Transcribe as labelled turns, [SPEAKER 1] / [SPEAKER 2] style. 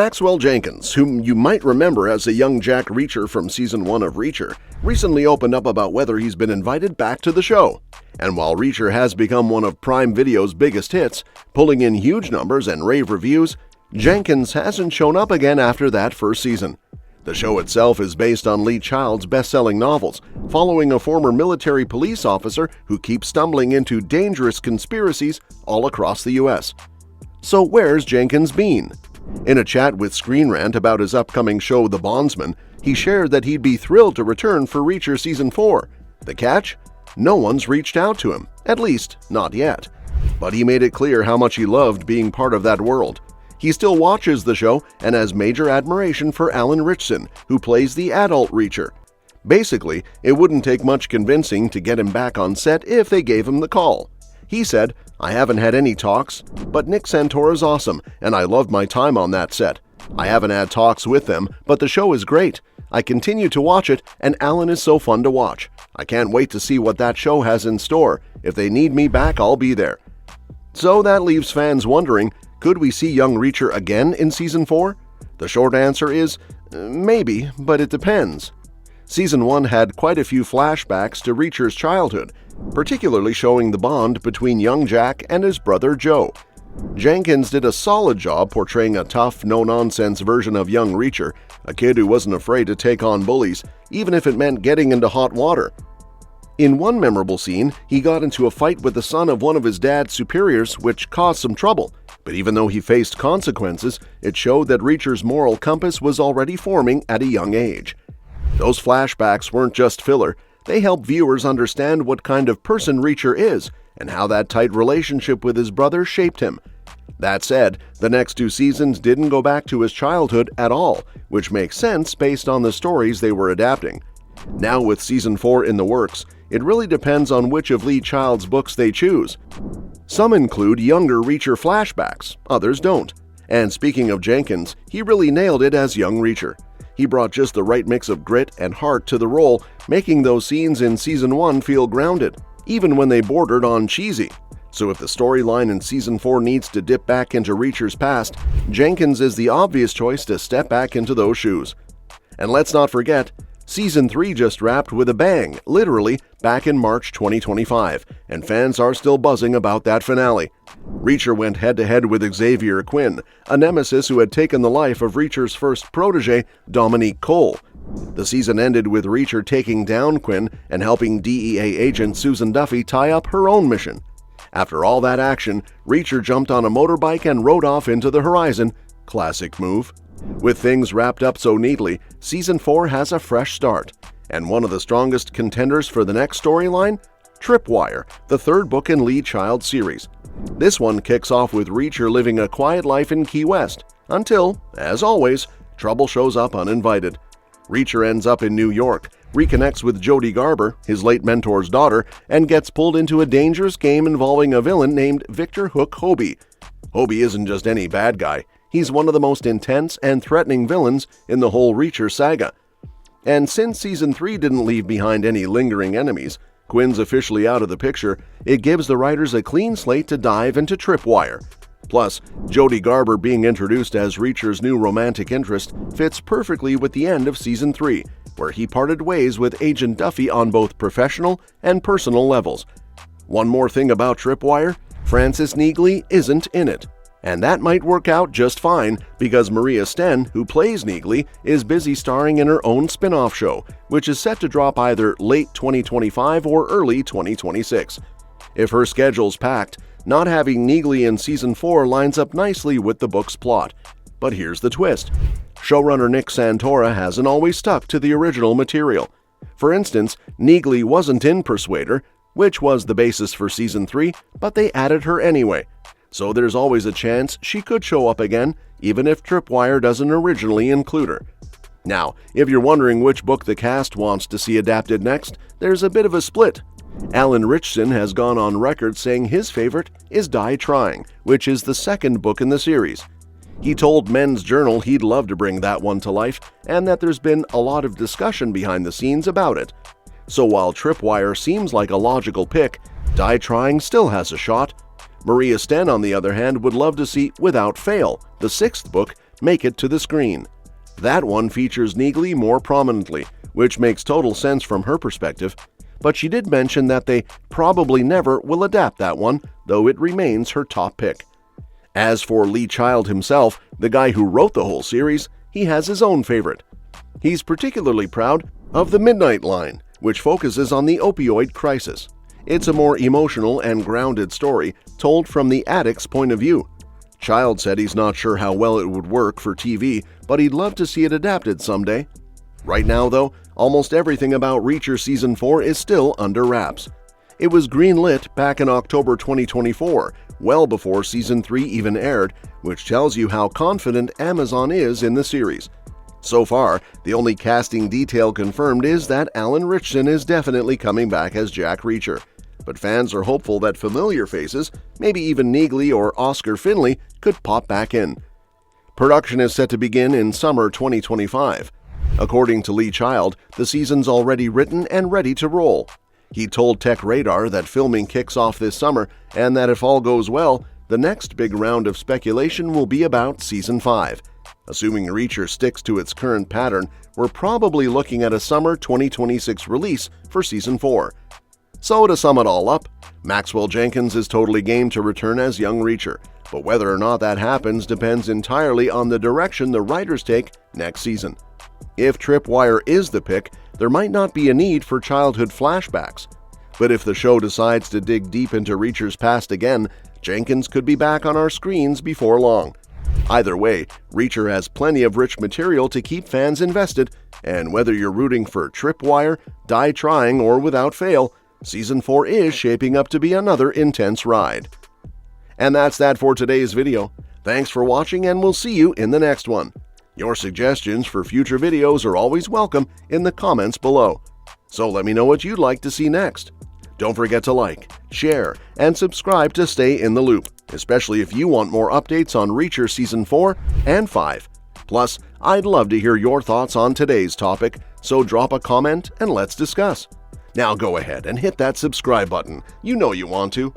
[SPEAKER 1] Maxwell Jenkins, whom you might remember as a young Jack Reacher from Season 1 of Reacher, recently opened up about whether he's been invited back to the show. And while Reacher has become one of Prime Video's biggest hits, pulling in huge numbers and rave reviews, Jenkins hasn't shown up again after that first season. The show itself is based on Lee Child's best-selling novels, following a former military police officer who keeps stumbling into dangerous conspiracies all across the U.S. So where's Jenkins been? In a chat with Screen Rant about his upcoming show The Bondsman, he shared that he'd be thrilled to return for Reacher Season 4. The catch? No one's reached out to him, at least not yet. But he made it clear how much he loved being part of that world. He still watches the show and has major admiration for Alan Ritchson, who plays the adult Reacher. Basically, it wouldn't take much convincing to get him back on set if they gave him the call. He said, "I haven't had any talks, but Nick Santora's awesome, and I loved my time on that set. I haven't had talks with them, but the show is great. I continue to watch it, and Alan is so fun to watch. I can't wait to see what that show has in store. If they need me back, I'll be there." So that leaves fans wondering, could we see young Reacher again in Season 4? The short answer is, maybe, but it depends. Season 1 had quite a few flashbacks to Reacher's childhood, particularly showing the bond between young Jack and his brother Joe. Jenkins did a solid job portraying a tough, no-nonsense version of young Reacher, a kid who wasn't afraid to take on bullies, even if it meant getting into hot water. In one memorable scene, he got into a fight with the son of one of his dad's superiors, which caused some trouble. But even though he faced consequences, it showed that Reacher's moral compass was already forming at a young age. Those flashbacks weren't just filler, they help viewers understand what kind of person Reacher is and how that tight relationship with his brother shaped him. That said, the next two seasons didn't go back to his childhood at all, which makes sense based on the stories they were adapting. Now with Season 4 in the works, it really depends on which of Lee Child's books they choose. Some include younger Reacher flashbacks, others don't. And speaking of Jenkins, he really nailed it as young Reacher. He brought just the right mix of grit and heart to the role, making those scenes in Season 1 feel grounded, even when they bordered on cheesy. So if the storyline in Season 4 needs to dip back into Reacher's past, Jenkins is the obvious choice to step back into those shoes. And let's not forget, Season 3 just wrapped with a bang, literally, back in March 2025, and fans are still buzzing about that finale. Reacher went head-to-head with Xavier Quinn, a nemesis who had taken the life of Reacher's first protege, Dominique Cole. The season ended with Reacher taking down Quinn and helping DEA agent Susan Duffy tie up her own mission. After all that action, Reacher jumped on a motorbike and rode off into the horizon. Classic move. With things wrapped up so neatly, Season 4 has a fresh start. And one of the strongest contenders for the next storyline? Tripwire, the third book in Lee Child's series. This one kicks off with Reacher living a quiet life in Key West, until, as always, trouble shows up uninvited. Reacher ends up in New York, reconnects with Jody Garber, his late mentor's daughter, and gets pulled into a dangerous game involving a villain named Victor Hook Hobie. Hobie isn't just any bad guy. He's one of the most intense and threatening villains in the whole Reacher saga. And since Season 3 didn't leave behind any lingering enemies, Quinn's officially out of the picture, it gives the writers a clean slate to dive into Tripwire. Plus, Jody Garber being introduced as Reacher's new romantic interest fits perfectly with the end of Season 3, where he parted ways with Agent Duffy on both professional and personal levels. One more thing about Tripwire, Frances Neagley isn't in it. And that might work out just fine because Maria Sten, who plays Neagley, is busy starring in her own spin-off show, which is set to drop either late 2025 or early 2026. If her schedule's packed, not having Neagley in Season 4 lines up nicely with the book's plot. But here's the twist. Showrunner Nick Santora hasn't always stuck to the original material. For instance, Neagley wasn't in Persuader, which was the basis for Season 3, but they added her anyway. So there's always a chance she could show up again, even if Tripwire doesn't originally include her. Now, if you're wondering which book the cast wants to see adapted next, there's a bit of a split. Alan Ritchson has gone on record saying his favorite is Die Trying, which is the second book in the series. He told Men's Journal he'd love to bring that one to life, and that there's been a lot of discussion behind the scenes about it. So while Tripwire seems like a logical pick, Die Trying still has a shot. Maria Sten, on the other hand, would love to see Without Fail, the sixth book, make it to the screen. That one features Neagley more prominently, which makes total sense from her perspective, but she did mention that they probably never will adapt that one, though it remains her top pick. As for Lee Child himself, the guy who wrote the whole series, he has his own favorite. He's particularly proud of The Midnight Line, which focuses on the opioid crisis. It's a more emotional and grounded story told from the addict's point of view. Child said he's not sure how well it would work for TV, but he'd love to see it adapted someday. Right now, though, almost everything about Reacher Season 4 is still under wraps. It was greenlit back in October 2024, well before Season 3 even aired, which tells you how confident Amazon is in the series. So far, the only casting detail confirmed is that Alan Ritchson is definitely coming back as Jack Reacher, but fans are hopeful that familiar faces, maybe even Neagley or Oscar Finlay, could pop back in. Production is set to begin in summer 2025. According to Lee Child, the season's already written and ready to roll. He told Tech Radar that filming kicks off this summer and that if all goes well, the next big round of speculation will be about Season 5. Assuming Reacher sticks to its current pattern, we're probably looking at a summer 2026 release for Season 4. So to sum it all up, Maxwell Jenkins is totally game to return as young Reacher, but whether or not that happens depends entirely on the direction the writers take next season. If Tripwire is the pick, there might not be a need for childhood flashbacks. But if the show decides to dig deep into Reacher's past again, Jenkins could be back on our screens before long. Either way, Reacher has plenty of rich material to keep fans invested, and whether you're rooting for Tripwire, Die Trying, or Without Fail, Season 4 is shaping up to be another intense ride. And that's that for today's video. Thanks for watching, and we'll see you in the next one. Your suggestions for future videos are always welcome in the comments below. So let me know what you'd like to see next. Don't forget to like, share, and subscribe to stay in the loop, especially if you want more updates on Reacher Season 4 and 5. Plus, I'd love to hear your thoughts on today's topic, so drop a comment and let's discuss. Now go ahead and hit that subscribe button. You know you want to.